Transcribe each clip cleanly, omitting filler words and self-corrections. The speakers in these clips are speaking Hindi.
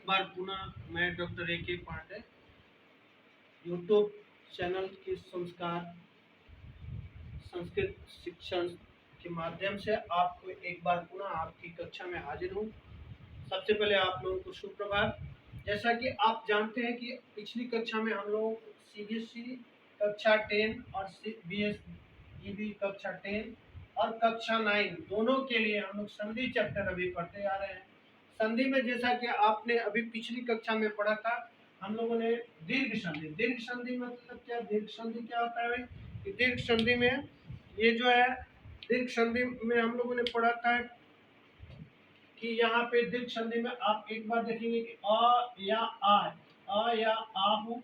एक बार पुनः मैं doctor A.K. Pandey YouTube channel की संस्कार संस्कृत शिक्षण के माध्यम से आपको एक बार पुनः आपकी कक्षा में हाजिर हूँ। सबसे पहले आप लोगों को सुप्रभात। जैसा कि आप जानते हैं कि पिछली कक्षा में हम लोग CBSE कक्षा 10 और BSEB कक्षा 10 और कक्षा 9 दोनों के लिए हम लोग संधि चैप्टर अभी पढ़ते आ रहे हैं। संधि में जैसा कि आपने अभी पिछली कक्षा में पढ़ा था, हम लोगों ने दीर्घ संधि मतलब क्या, दीर्घ संधि क्या होता है कि दीर्घ संधि में ये जो है, दीर्घ संधि में हम लोगों ने पढ़ा था कि यहाँ पे दीर्घ संधि में आप एक बार देखेंगे कि अ या आ हो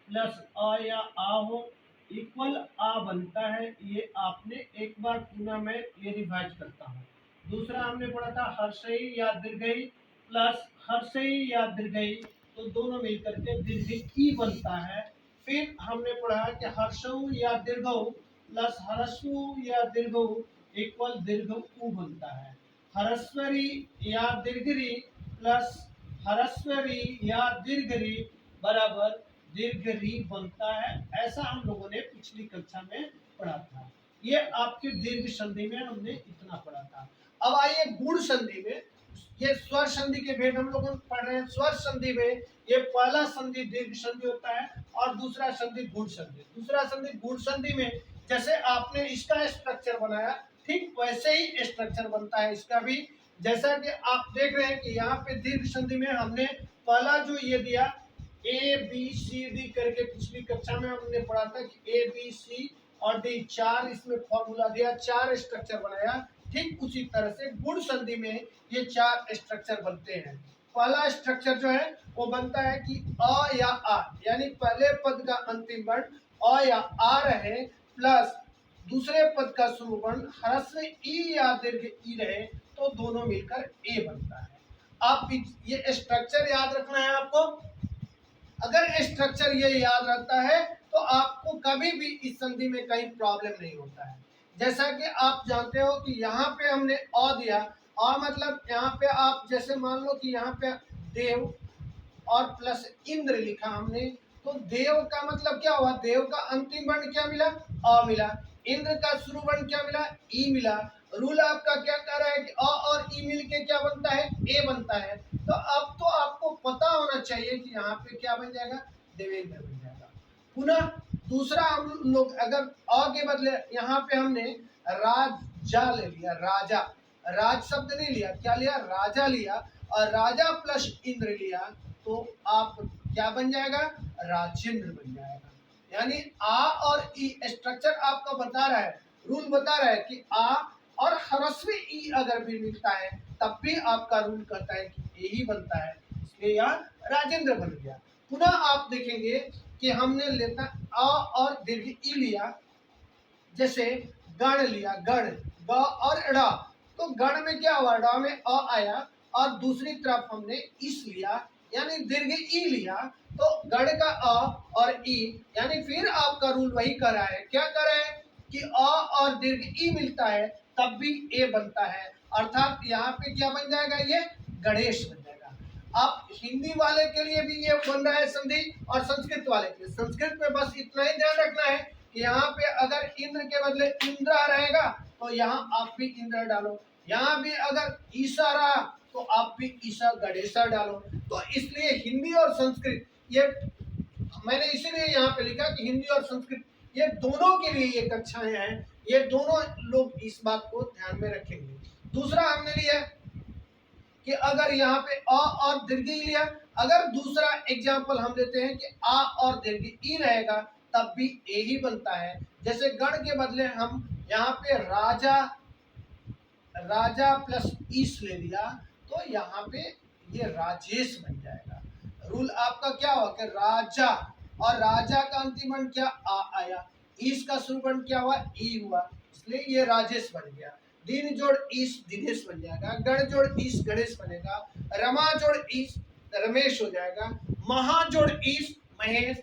प्लस अ या आ हो इक्वल आ बनता है। ये आपने एक बार पुनः मैं ये रिवाइज करता हूँ। दूसरा हमने पढ़ा था हर्षई या दीर्घई प्लस हर्षई या दीर्घई, तो दोनों मिलकर के दीर्घ ई बनता है। फिर हमने पढ़ा कि हर्षऊ या दीर्घऊ प्लस हरस्व या दीर्घऊ इक्वल दीर्घ उ बनता है। हरस्वरी या दीर्घरी प्लस हरस्वरी या दीर्घरी बराबर दीर्घरी बनता है। ऐसा हम लोगों ने पिछली कक्षा में पढ़ा था। ये आपकी दीर्घ संधि में हमने इतना पढ़ा था। अब आइए गुण संधि में। ये स्वर संधि के भेद हम लोग पढ़ रहे हैं। स्वर संधि में ये पहला संधि दीर्घ संधि होता है और दूसरा संधि गुण संधि। दूसरा संधि गुण संधि में जैसे आपने इसका स्ट्रक्चर बनाया, ठीक वैसे ही स्ट्रक्चर बनता है इसका भी। जैसा कि आप देख रहे हैं कि यहाँ पे दीर्घ संधि में हमने पहला जो ये दिया ABCD करके, पिछली कक्षा में हमने पढ़ा था कि ABC और D 4 इसमें फॉर्मूला दिया, 4 स्ट्रक्चर बनाया। ठीक उसी तरह से गुण संधि में ये 4 स्ट्रक्चर बनते हैं। पहला स्ट्रक्चर जो है वो बनता है कि अ या आ, यानी पहले पद का अंतिम वर्ण अ या आ रहे प्लस दूसरे पद का शुरू वर्ण ह्रस्व ई या दीर्घ ई रहे, तो दोनों मिलकर ए बनता है। आप ये स्ट्रक्चर याद रखना है आपको। अगर स्ट्रक्चर ये याद रहता है तो आपको कभी भी इस संधि में कहीं प्रॉब्लम नहीं होता है। जैसा कि आप जानते हो कि यहाँ पे हमने अ दिया, अ मतलब यहाँ पे आप जैसे मान लो कि यहाँ पे देव और प्लस इंद्र लिखा हमने, तो देव का मतलब क्या हुआ, देव का अंतिम वर्ण क्या मिला, अ मिला। इंद्र का शुरू वर्ण क्या मिला, ई मिला। रूल आपका क्या कह रहा है कि अ और ई मिलके क्या बनता है, ए बनता है। तो अब तो आपको पता होना चाहिए कि यहाँ पे क्या बन जाएगा, देवेंद्र बन जाएगा। पुनः दूसरा हम लोग अगर अ के बदले यहाँ पे हमने राजा ले लिया, राजा, राज शब्द नहीं लिया, क्या लिया, राजा लिया, और राजा प्लस इंद्र लिया, तो आप क्या बन जाएगा, राजेंद्र बन जाएगा। यानी आ और ई स्ट्रक्चर आपका बता रहा है, रूल बता रहा है कि आ और ह्रस्व ई अगर भी मिलता है तब भी आपका रूल कहता है कि ए ही बनता है, इसलिए यहाँ राजेंद्र बन गया। पुनः आप देखेंगे कि हमने लेता अ और दीर्घ ई लिया, जैसे गण लिया, गण ग और ड़, तो गण में क्या हुआ, ड़ में अ आया और दूसरी तरफ हमने इस लिया यानी दीर्घ ई लिया, तो गण का अ और ई, यानी फिर आपका रूल वही कर रहा है, क्या कर रहा है कि अ और दीर्घ ई मिलता है तब भी ए बनता है, अर्थात यहाँ पे क्या बन जाएगा, ये गणेश बन जाएगा। आप हिंदी वाले के लिए भी ये बन रहा है संधि और संस्कृत वाले के लिए। संस्कृत में बस इतना ही ध्यान रखना है कि यहाँ पे अगर इंद्र के बदले इंद्र रहेगा तो यहाँ आप भी इंद्र डालो, यहाँ भी अगर ईसा रहा तो आप भी ईसा गणेशा डालो। तो इसलिए हिंदी और संस्कृत, ये मैंने इसीलिए यहाँ पे लिखा कि हिंदी और संस्कृत ये दोनों के लिए ये कक्षाएं हैं, ये दोनों लोग इस बात को ध्यान में रखेंगे। दूसरा हमने लिया कि अगर यहाँ पे अ और दीर्घ ई लिया, अगर दूसरा एग्जाम्पल हम लेते हैं कि आ और दीर्घ ई रहेगा तब भी ए ही बनता है। जैसे गण के बदले हम यहाँ पे राजा, राजा प्लस ईस ले लिया, तो यहाँ पे ये राजेश बन जाएगा। रूल आपका क्या हुआ कि राजा, और राजा का अंतिम वर्ण क्या, आ आया, ईस का शुरू वर्ण क्या हुआ, ई हुआ, इसलिए ये राजेश बन गया। दिन जोड़ ईस दिनेश बन जाएगा, गण जोड़ ईस गणेश बनेगा, रमा जोड़ ईस रमेश हो जाएगा, महा जोड़ ईस महेश।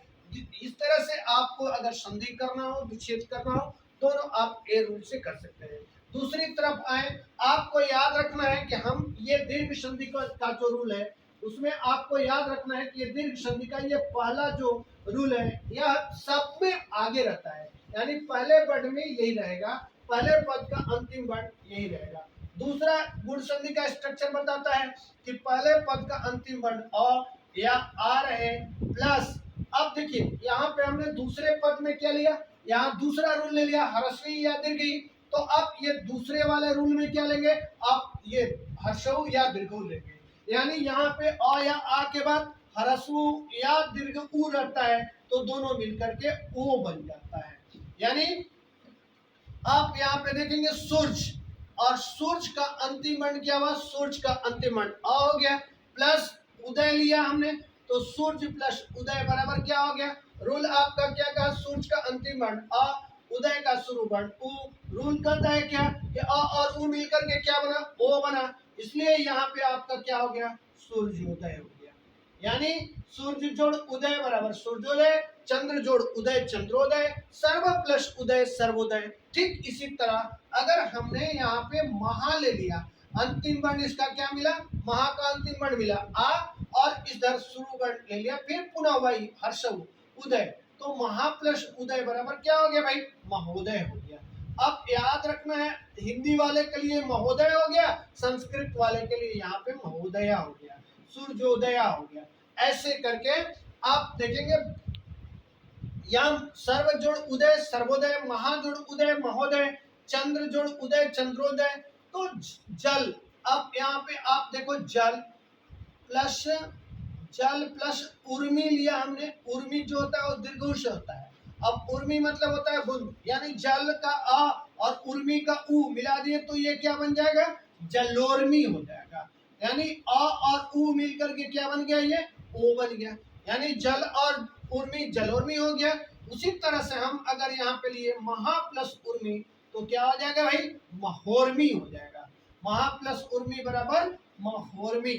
इस तरह से आपको अगर संधि करना हो, विच्छेद करना हो, दोनों आप ए रूल से कर सकते हैं। दूसरी तरफ आए, आपको याद रखना है कि हम ये दीर्घ संधि का जो रूल है उसमें आपको याद रखना है कि ये दीर्घ संधि का ये पहला जो रूल है यह सब में आगे रहता है, यानी पहले वर्ड में यही रहेगा, पहले पद का अंतिम वर्ड यही रहेगा। दूसरा गुण संधि का स्ट्रक्चर बताता है कि पहले पद का अंतिम वर्ण अ या आ रहे प्लस, अब देखिए यहाँ पे हमने दूसरे पद में क्या लिया, यहाँ दूसरा रूल ले लिया ह्रस्वी या दीर्घी, तो अब ये दूसरे वाले रूल में क्या लेंगे, अब ये ह्रस्व या दीर्घ लेंगे, यानी यहाँ पे अ या आ के बाद ह्रस्व या दीर्घ उ रहता है तो दोनों मिलकर के ओ बन जाता है। यानी आप यहाँ पे देखेंगे सूर्य, और सूर्य का अंतिम वर्ण क्या हुआ, सूर्य का अंतिम वर्ण अ हो गया, प्लस उदय लिया हमने तो सूर्य प्लस उदय बराबर क्या हो गया, रूल आपका क्या कहा, सूर्य का अंतिम वर्ण अ, उदय का शुरू वर्ण उ, रूल कहता है क्या कि अ और उ मिलकर के क्या बना, ओ बना, इसलिए यहाँ पे आपका क्या हो गया, सूर्योदय हो गया। यानी सूर्य जोड़ उदय बराबर सूर्योदय, चंद्र जोड़ उदय चंद्रोदय, सर्व प्लस उदय सर्वोदय। ठीक इसी तरह अगर हमने यहाँ पे महा ले लिया, अंतिम वर्ण इसका क्या मिला, महा का अंतिम वर्ण मिला आ, और इधर शुरू वर्ण ले लिया, फिर पुनः वही हर्षव उदय, तो महा प्लस उदय बराबर क्या हो गया भाई, महोदय हो गया। अब याद रखना है हिंदी वाले के लिए महोदय हो गया, संस्कृत वाले के लिए यहाँ पे महोदया हो गया, सूर्योदया हो गया। ऐसे करके आप देखेंगे यहाँ सर्व जोड़ उदय सर्वोदय, महाजोड़ उदय महोदय, चंद्र जोड़ उदय चंद्रोदय, तो जल, अब यहाँ पे आप देखो जल प्लस उर्मी लिया हमने, उर्मी जो होता है वो दीर्घ से होता है, अब उर्मी मतलब होता है बूंद, यानी जल का अ और उर्मी का उ मिला दिए तो ये क्या बन जाएगा, जलोर्मी हो जाएगा, यानी अ और उ मिलकर के क्या बन गया, ये ओ बन गया, यानी जल और उर्मी जलोर्मी हो गया। उसी तरह से हम अगर यहाँ पे लिए महा प्लस उर्मी तो क्या हो जाएगा भाई, महोर्मी हो जाएगा, महा प्लस उर्मी बराबर महोर्मी।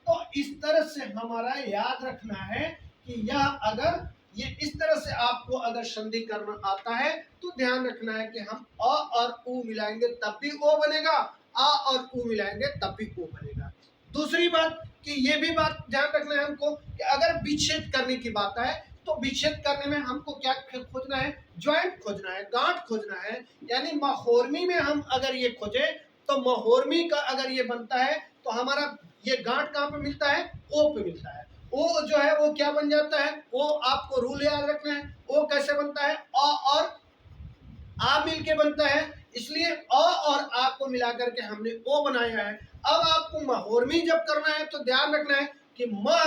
तो इस तरह से हमारा याद रखना है कि यह अगर ये इस तरह से आपको अगर संधि करना आता है तो ध्यान रखना है कि हम अ और उ मिलाएंगे तब भी ओ बनेगा, आ और उ मिलाएंगे तब भी ओ बनेगा। दूसरी बात कि ये भी बात ध्यान रखना है हमको कि अगर विच्छेद करने की बात है तो विच्छेद करने में हमको क्या खोजना है, ज्वाइंट खोजना है, गांठ खोजना है, यानी महोर्मी में हम अगर ये खोजे तो महोर्मी का अगर ये बनता है तो हमारा ये गांठ कहाँ पे मिलता है, ओ पे मिलता है, ओ जो है वो क्या बन जाता है, ओ आपको रूल याद रखना है, ओ कैसे बनता है, अ और आ मिल के बनता है, इसलिए अ और आ को मिलाकर के हमने ओ बनाया है। अब आपको महोर्मी जब करना है तो ध्यान रखना है कि म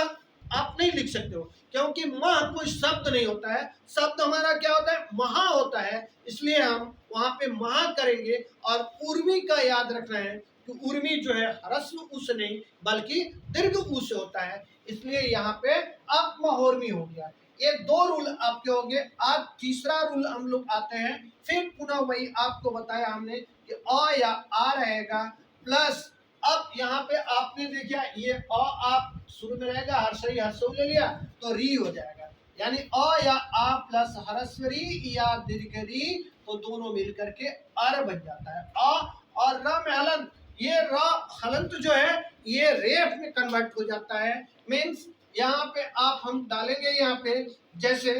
आप नहीं लिख सकते हो, क्योंकि म कोई शब्द नहीं होता है, शब्द हमारा क्या होता है, महा होता है, इसलिए हम वहां पे महा करेंगे। और उर्मी का याद रखना है कि उर्मी जो है ह्रस्व उ से नहीं बल्कि दीर्घ उ से होता है, इसलिए यहाँ पे अब महोर्मी हो गया। ये दो रूल आपके हो गए। आज तीसरा रूल हम लोग आते हैं, फिर पुनः वही आपको बताया हमने कि अ या आ रहेगा प्लस, अब यहाँ पे आपने देखा ये अ आप शुरू में रहेगा हर्षई हर्षऊ ले लिया तो री हो जाएगा, यानी अ या आ प्लस ह्रस्व री या दीर्घ री, तो दोनों मिलकर के अर बन जाता है। अ और र में हलंत, ये र हलंत जो है ये रेफ में कन्वर्ट हो जाता है, मीन्स यहाँ पे आप हम डालेंगे यहाँ पे जैसे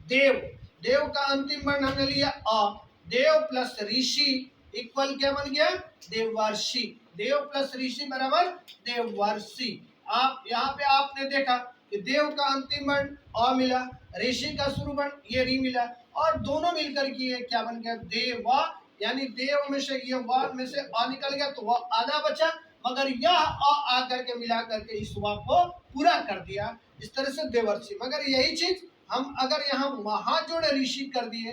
देव, देव का अंतिम वर्ण हमने लिया अ, देव प्लस ऋषि इक्वल क्या बन गया, देवर्षि, देव प्लस ऋषि बराबर देवर्षि। आप यहाँ पे आपने देखा कि देव का अंतिम वर्ण अ मिला, ऋषि का शुरू वर्ण ये री मिला, और दोनों मिलकर के ये क्या बन गया, देव, यानी देव में से ये व में से अ निकल गया तो वह आधा बचा, मगर यह अ आकर के मिला करके इस वाक को पूरा कर दिया, इस तरह से देवर्षि। मगर यही चीज हम अगर यहाँ महाजोड़ ऋषि कर दिए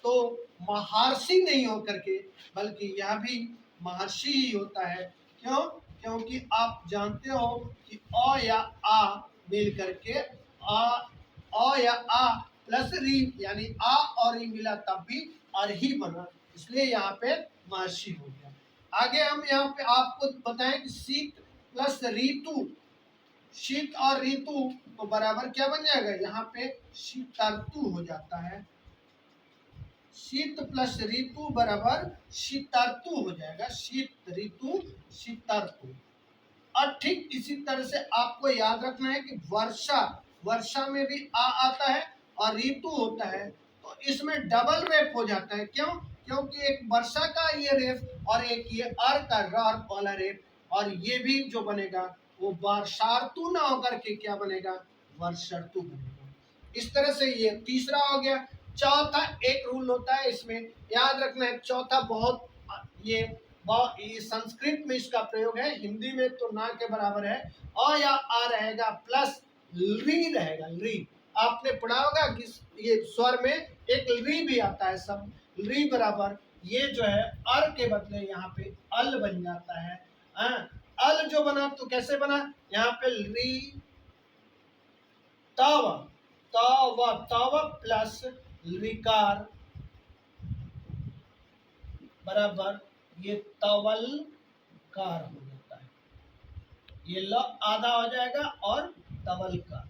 तो महर्षि नहीं होकर के बल्कि यह भी महर्षि ही होता है। क्यों, क्योंकि आप जानते हो कि अ या आ मिल करके अ या आ प्लस री, यानी आ और री मिला तब भी और ही बना, इसलिए यहाँ पे महर्षि हो गया। आगे हम यहाँ पे आपको बताएं कि शीत प्लस ऋतु, शीत और ऋतु तो बराबर क्या बन जाएगा, यहाँ पे शीतर्तु हो जाता है, शीत प्लस ऋतु बराबर शीतर्तु हो जाएगा, शीत ऋतु शीतर्तु। और ठीक इसी तरह से आपको याद रखना है कि वर्षा, वर्षा में भी आ आता है और ऋतु होता है, तो इसमें डबल रेफ हो जाता है। क्यों? क्योंकि एक वर्षा का ये रेफ और एक ये अर का र वाला रेफ, और ये भी जो बनेगा वो वर्षार्तु ना होकर के क्या बनेगा, वर्षर्तु बनेगा। इस तरह से ये तीसरा हो गया। चौथा एक रूल होता है इसमें, याद रखना है, चौथा बहुत ये संस्कृत में इसका प्रयोग है, हिंदी में तो ना के बराबर है। अ या आ रहेगा प्लस री रहेगा, री। आपने पढ़ा होगा कि ये स्वर में एक री भी आता है, सब री बराबर ये जो है अर के बदले यहाँ पे अल बन जाता है। अल जो बना तो कैसे बना, यहाँ पे री तव, तव तव प्लस लिकार बराबर ये तवल कार हो जाता है। ये ल आधा हो जाएगा और तवल कार,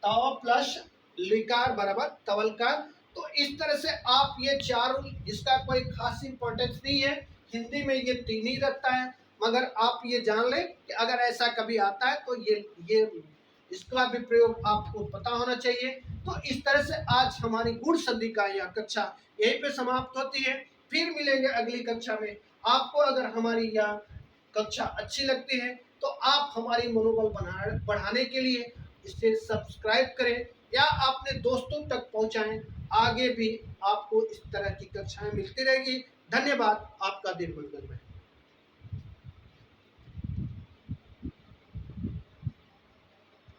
तव प्लस लिकार बराबर तवल कार। तो इस तरह से आप ये चार, इसका कोई खास इंपॉर्टेंस नहीं है, हिंदी में ये तीन ही रखता है, मगर आप ये जान लें कि अगर ऐसा कभी आता है तो ये इसका भी प्रयोग आपको पता होना चाहिए। तो इस तरह से आज हमारी गुण संधि का यह कक्षा यहीं पे समाप्त होती है। फिर मिलेंगे अगली कक्षा में। आपको अगर हमारी यह कक्षा अच्छी लगती है तो आप हमारी मनोबल बढ़ाने के लिए इसे सब्सक्राइब करें या अपने दोस्तों तक पहुंचाएं। आगे भी आपको इस तरह की कक्षाएं मिलती रहेगी। धन्यवाद, आपका दिन मंगलमय।